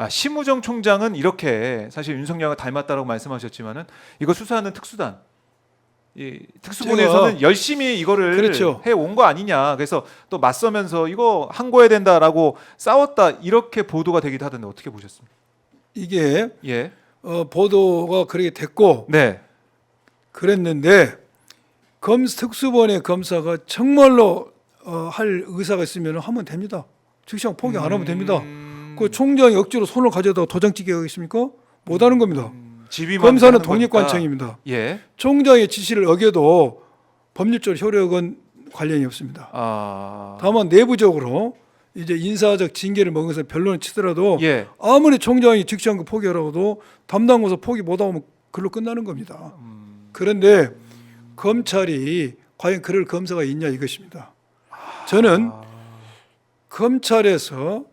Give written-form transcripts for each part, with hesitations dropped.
심우정 총장은 이렇게 사실 윤석열과 닮았다라고 말씀하셨지만은 이거 수사하는 특수단, 이 특수본에서는 열심히 이거를 그렇죠. 해온 거 아니냐. 그래서 또 맞서면서 이거 항고해야 된다라고 싸웠다 이렇게 보도가 되기도 하던데 어떻게 보셨습니까? 이게 예, 보도가 그렇게 됐고 네, 그랬는데 특수본의 검사가 정말로 할 의사가 있으면 하면 됩니다. 즉시형 포기 안 하면 됩니다. 그 총장이 억지로 손을 가져다가 도장찍게 하겠습니까? 못하는 겁니다. 지휘만 검사는 하는 거니까. 독립관청입니다. 예, 총장의 지시를 어겨도 법률적 효력은 관련이 없습니다. 다만 내부적으로 이제 인사적 징계를 먹어서 변론을 치더라도 예, 아무리 총장이 즉시한 거 포기하라고도 담당 검사 포기 못하면 그걸로 끝나는 겁니다. 그런데 검찰이 과연 그럴 검사가 있냐 이것입니다. 저는 검찰에서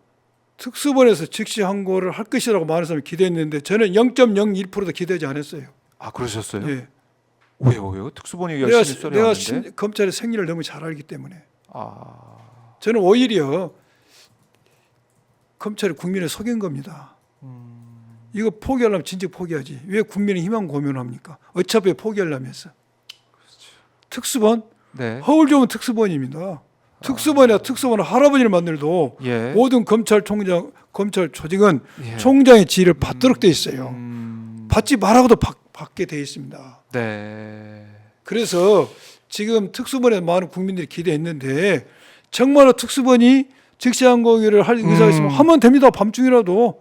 특수본에서 즉시 항고를 할 것이라고 많은 사람이 기대했는데 저는 0.01%도 기대하지 않았어요. 그러셨어요? 예. 왜요? 특수본이 열심히 수사했는데. 내가 검찰의 생리를 너무 잘 알기 때문에 아, 저는 오히려 검찰이 국민을 속인 겁니다. 이거 포기하려면 진짜 포기하지. 왜 국민의 희망 고민합니까? 어차피 포기하려면서. 특수본? 네, 허울 좋은 특수본입니다. 특수본이야 특수본은 할아버지를 만들도 예, 모든 검찰총장, 검찰 조직은 예. 총장의 지휘를 받도록 돼 있어요. 받지 말라고도 받게 돼 있습니다. 네, 그래서 지금 특수본에 많은 국민들이 기대했는데 정말로 특수본이 즉시항고를 할 의사가 있으면 하면 됩니다. 밤중이라도.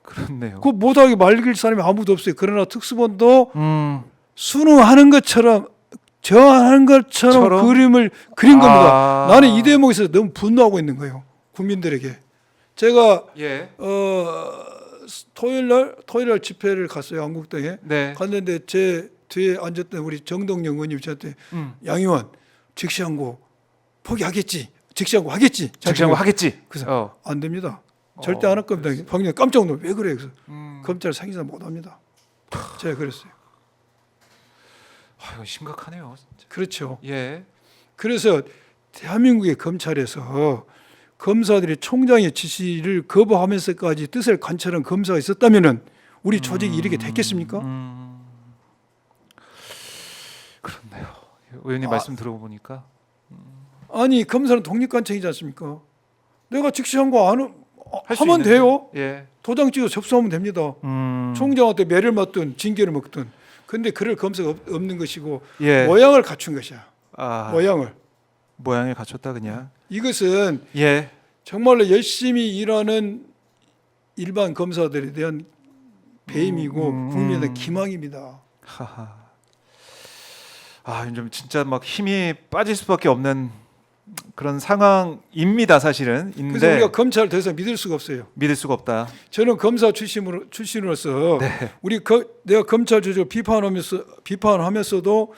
그렇네요. 그 못하게 말릴 사람이 아무도 없어요. 그러나 특수본도 음, 수능하는 것처럼 저항하는 것처럼 그림을 그린 겁니다. 나는 이 대목에서 너무 분노하고 있는 거예요. 국민들에게. 제가 예, 토요일 날 집회를 갔어요. 한국당에. 네, 갔는데 제 뒤에 앉았던 우리 정동영 의원님 저한테 양 의원 즉시항고 포기하겠지. 즉시항고 하겠지. 즉시항고 하겠지. 그래서 안 됩니다. 절대 안 할 겁니다. 방금 깜짝 놀라. 왜 그래? 그래서 검찰 상기사 못 합니다. 제가 그랬어요. 이거 심각하네요. 진짜. 그렇죠. 예, 그래서 대한민국의 검찰에서 검사들이 총장의 지시를 거부하면서까지 뜻을 관철한 검사가 있었다면은 우리 조직이 이렇게 됐겠습니까? 그렇네요. 의원님 말씀 들어보니까 아니 검사는 독립관청이지 않습니까? 내가 즉시항고 할수 하면 있는데. 돼요. 예, 도장 찍어 접수하면 됩니다. 총장한테 매를 맞든 징계를 먹든. 근데 그럴 검사가 없는 것이고 예. 모양을 갖춘 것이야. 모양을 갖췄다 그냥. 이것은 예, 정말로 열심히 일하는 일반 검사들에 대한 배임이고 국민에 대한 기망입니다. 하하. 좀 진짜 막 힘이 빠질 수밖에 없는 그런 상황입니다, 사실은. 그래서 우리가 검찰을 더 이상 믿을 수가 없어요. 믿을 수가 없다. 저는 검사 출신으로서 내가 검찰 조직을 비판하면서도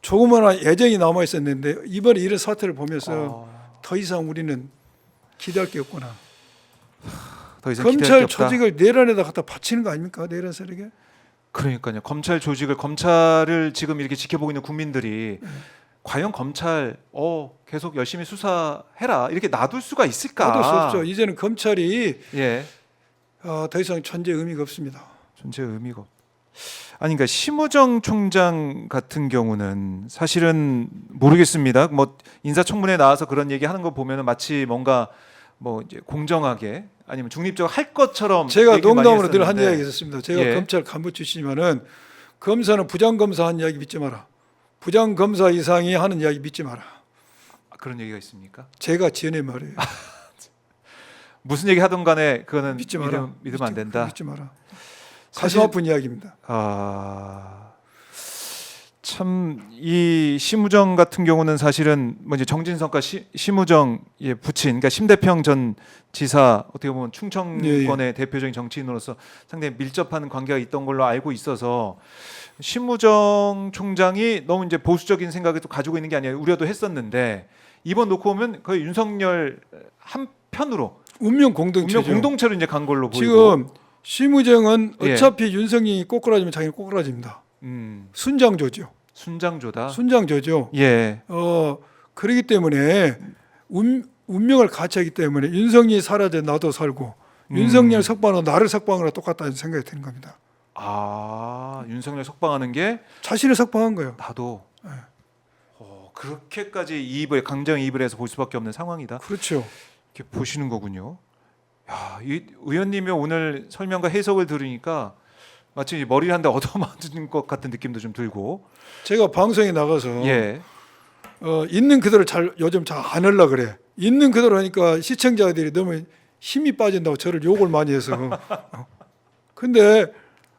조그마한 애정이 남아 있었는데 이번에 이런 사태를 보면서 더 이상 우리는 기대할 게 없구나. 더 이상 기대할 게 검찰 없다. 조직을 내란에다 갖다 바치는 거 아닙니까? 내란 세력에? 그러니까요. 검찰을 지금 이렇게 지켜보고 있는 국민들이 과연 검찰 계속 열심히 수사해라 이렇게 놔둘 수가 있을까? 놔둘 수 없죠. 이제는 검찰이 예, 더 이상 존재의 의미가 없습니다. 존재의 의미가 없. 그러니까 심우정 총장 같은 경우는 사실은 모르겠습니다. 뭐 인사청문회 나와서 그런 얘기하는 거 보면은 마치 뭔가 뭐 이제 공정하게 아니면 중립적으로 할 것처럼 제가 얘기를 많이 농담으로 늘 한 했었는데. 이야기 있었습니다. 제가 예. 검찰 간부 출신이면은 검사는 부장검사 한 이야기 믿지 마라. 부장검사 이상이 하는 이야기 믿지 마라. 그런 얘기가 있습니까? 제가 지어낸 말이에요. 무슨 얘기 하든 간에 그거는 믿지 마라. 믿으면 안 된다. 믿지 마라. 가슴 아픈 이야기입니다. 참 이 심우정 같은 경우는 사실은 뭐 이제 정진석과 심우정의 부친, 그러니까 심대평 전 지사 어떻게 보면 충청권의 대표적인 정치인으로서 상당히 밀접한 관계가 있던 걸로 알고 있어서 심우정 총장이 너무 이제 보수적인 생각을 또 가지고 있는 게 아니라 우려도 했었는데 이번 놓고 보면 거의 윤석열 한 편으로 운명 공동체로 이제 간 걸로 보이고 지금 심우정은 어차피 윤석열이 꼬꾸라지면 자기는 꼬꾸라집니다. 순장조죠. 순장조다. 순장조죠. 예. 그렇기 때문에 운명을 같이 하기 때문에 윤석열이 사라져 나도 살고 윤석열 석방하고 나를 석방하고 똑같다는 생각이 드는 겁니다. 아, 윤석열 석방하는 게 자신을 석방한 거예요. 나도 네. 그렇게까지 이입을 강정 이입을 해서 볼 수밖에 없는 상황이다. 그렇죠. 이렇게 보시는 거군요. 야, 이 의원님의 오늘 설명과 해석을 들으니까 마치 머리를 한 대 얻어맞은 것 같은 느낌도 좀 들고. 제가 방송에 나가서 예. 있는 그대로 요즘 잘 안 하려 그래. 있는 그대로 하니까 시청자들이 너무 힘이 빠진다고 저를 욕을 많이 해서. 근데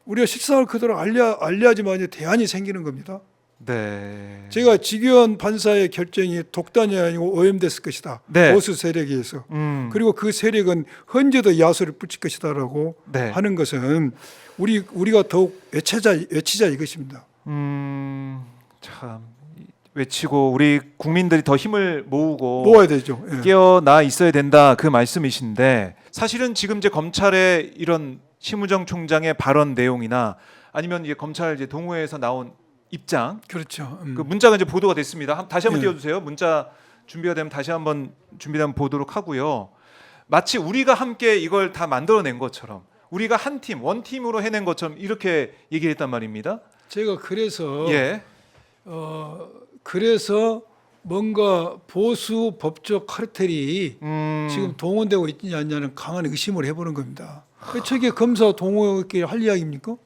우리가 실상을 그대로 알려야지만 대안이 생기는 겁니다. 네. 제가 직위원 판사의 결정이 독단이 아니고 오염됐을 것이다. 네. 보수 세력에 의해서. 그리고 그 세력은 헌재도 야수를 붙일 것이다라고 네. 하는 것은 우리가 더욱 외치자 이것입니다. 참 외치고 우리 국민들이 더 힘을 모아야 되죠. 예. 깨어나 있어야 된다 그 말씀이신데 사실은 지금 이제 검찰의 이런 심우정 총장의 발언 내용이나 아니면 이제 검찰 이제 동호회에서 나온 입장 그렇죠. 그 문자가 이제 보도가 됐습니다. 다시 한번 예. 띄워주세요. 문자 준비가 되면 다시 한번 준비되면 보도록 하고요. 마치 우리가 함께 이걸 다 만들어낸 것처럼 우리가 한 팀, 원팀으로 해낸 것처럼 이렇게 얘기를 했단 말입니다. 제가 그래서 예. 그래서 뭔가 보수 법적 카르텔이 지금 동원되고 있느냐 아니냐는 강한 의심을 해보는 겁니다. 저게 검사 동호회끼리 할 이야기입니까?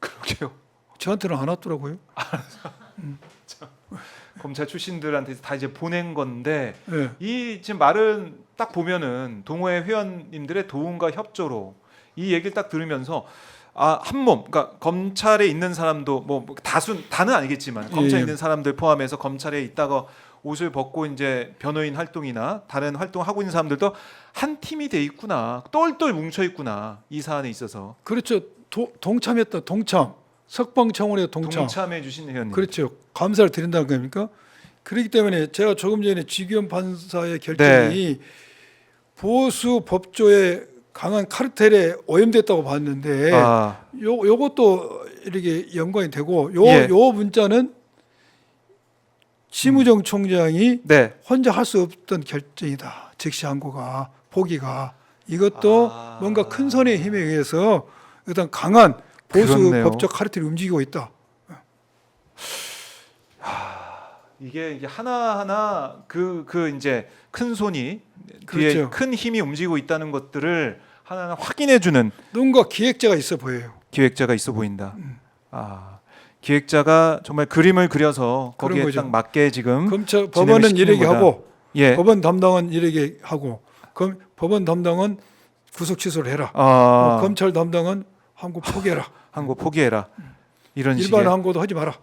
그러게요. 저한테는 안 왔더라고요. 검찰 출신들한테 다 이제 보낸 건데 예. 이 지금 말은 딱 보면은 동호회 회원님들의 도움과 협조로 이 얘기를 딱 들으면서 한 몸, 그러니까 검찰에 있는 사람도 뭐 다는 아니겠지만 검찰에 예. 있는 사람들 포함해서 검찰에 있다가 옷을 벗고 이제 변호인 활동이나 다른 활동을 하고 있는 사람들도 한 팀이 돼 있구나, 똘똘 뭉쳐 있구나 이 사안에 있어서 그렇죠. 동참했다. 동참. 석방 청원에 동참해 주신 회원님. 그렇죠. 감사를 드린다는 겁니까? 그렇기 때문에 제가 조금 전에 직위원 판사의 결정이 보수 법조의 강한 카르텔에 오염됐다고 봤는데 요것도 이렇게 연관이 되고 요 문자는 심우정 총장이 혼자 할 수 없던 결정이다. 즉시 항고가 포기가 이것도 뭔가 큰 손의 힘에 의해서 어떤 강한 보수 그렇네요. 법적 카르텔이 움직이고 있다. 이게 하나하나 그 이제 큰 손이 뒤에 그렇죠. 큰 힘이 움직이고 있다는 것들을 하나하나 확인해주는 누군가 기획자가 있어 보여요. 기획자가 있어 보인다. 기획자가 정말 그림을 그려서 그런 거기에 거죠. 딱 맞게 지금 검찰 법원은 진행을 이렇게 시키는 하고 예. 법원 담당은 이렇게 하고 법원 담당은 구속 취소를 해라. 검찰 담당은 항고 포기해라. 항고 포기해라. 이런 일반 식의 항고도 하지 마라.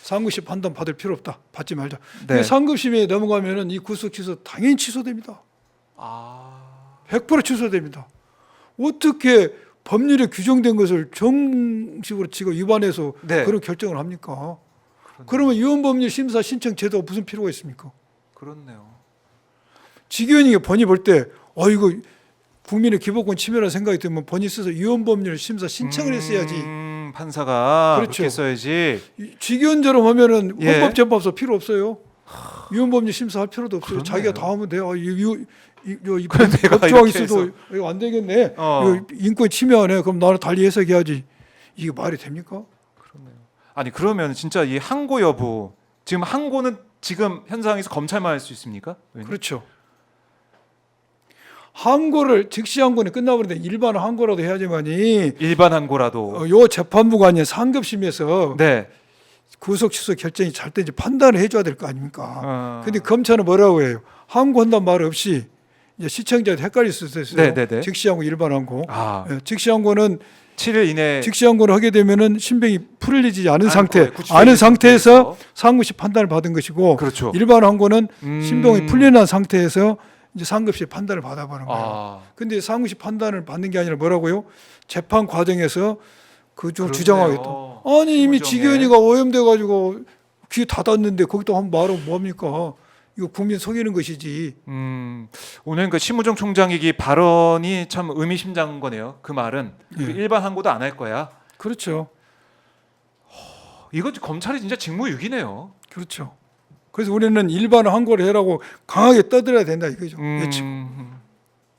상급심 판단 받을 필요 없다. 받지 말자. 네. 상급심에 넘어가면은 이 구속 취소 당연히 취소됩니다. 100% 취소됩니다. 어떻게 법률에 규정된 것을 정식으로 지금 위반해서 그런 결정을 합니까? 그러면 위헌법률 심사 신청 제도가 무슨 필요가 있습니까? 그렇네요. 직위원이 본이 볼 때 이거 국민의 기본권 침해라는 생각이 들면 본이 써서 위헌법률 심사 신청을 했어야지. 판사가 그렇죠. 그렇게 써야지. 직위원처럼 하면은 헌법재판소 필요 없어요. 위헌법률 심사할 필요도 없어요. 그렇네요. 자기가 다 하면 돼요. 이 내가 법조항 이렇게 있어도 해서. 이거 안 되겠네. 이거 인권 침해하네. 그럼 나는 달리 해석해야지. 이게 말이 됩니까? 아니 그러면 진짜 이 항고 여부 지금 항고는 지금 현상에서 검찰만 할 수 있습니까? 그렇죠. 항고를 즉시 항고는 끝나버리는데 일반 항고라도 해야지만이 일반 항고라도 요 재판부가 아닌 상급심에서 구속 취소 결정이 잘 된지 판단을 해줘야 될 거 아닙니까? 근데 검찰은 뭐라고 해요? 항고한다는 말 없이 이제 시청자들 헷갈릴 수 있어요. 즉시 항고, 일반 항고. 즉시 항고는 7일 이내 즉시 항고를 하게 되면은 신병이 풀리지 않은 상태에서 상급심 판단을 받은 것이고, 그렇죠. 일반 항고는 신병이 풀려난 상태에서 이제 상급심 판단을 받아보는 거예요. 근데 상급심 판단을 받는 게 아니라 뭐라고요? 재판 과정에서 그중 주장하겠다. 아니 이미 직위원이가 오염돼 가지고 귀 닫았는데 거기다 한번 말하면 뭐합니까? 이거 국민 속이는 것이지. 오늘 그 심우정 총장 얘기 발언이 참 의미심장한 거네요. 그 말은 일반 항고도 안 할 거야. 그렇죠. 이거 검찰이 진짜 직무유기네요. 그렇죠. 그래서 우리는 일반 항고를 해라고 강하게 떠들어야 된다 이거죠. 외치고.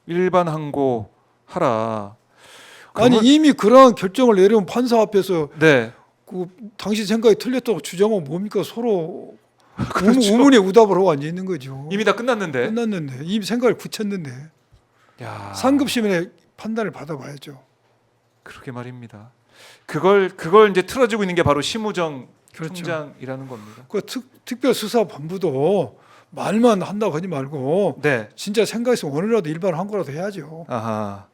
일반 항고 하라. 아니 그러면- 이미 그러한 결정을 내려온 판사 앞에서 네. 그 당신 생각이 틀렸다고 주장하면 뭡니까? 서로 그렇죠. 우문에 우답을 하고 앉아 있는 거죠. 이미 다 끝났는데. 끝났는데 이미 생각을 굳혔는데 야. 상급 시민의 판단을 받아봐야죠. 그러게 말입니다. 그걸 이제 틀어지고 있는 게 바로 심우정 그렇죠. 총장이라는 겁니다. 그 특별수사본부도 말만 한다고 하지 말고 네. 진짜 생각했으면 오늘이라도 일반한 거라도 해야죠. 아하.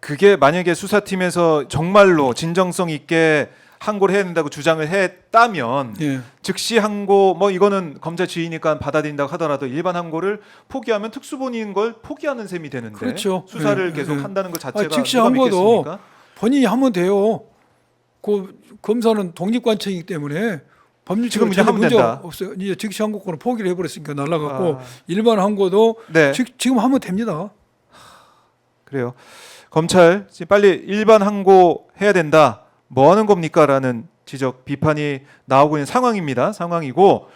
그게 만약에 수사팀에서 정말로 진정성 있게 항고를 해야 된다고 주장을 했다면 예. 즉시 항고 뭐 이거는 검찰 지휘니까 받아들인다고 하더라도 일반 항고를 포기하면 특수본인 걸 포기하는 셈이 되는데 그렇죠. 수사를 예, 계속 예. 한다는 것 자체가 즉시 누가 항고도 믿겠습니까? 본인이 하면 돼요. 그 검사는 독립관청이기 때문에 법률적으로 지금 이제 하면 문제 된다. 없어요. 이제 즉시 항고권을 포기를 해버렸으니까 날라갔고 아. 일반 항고도 네. 지금 하면 됩니다. 그래요. 검찰 지금 빨리 일반 항고 해야 된다. 뭐 하는 겁니까라는 지적 비판이 나오고 있는 상황입니다. 상황이고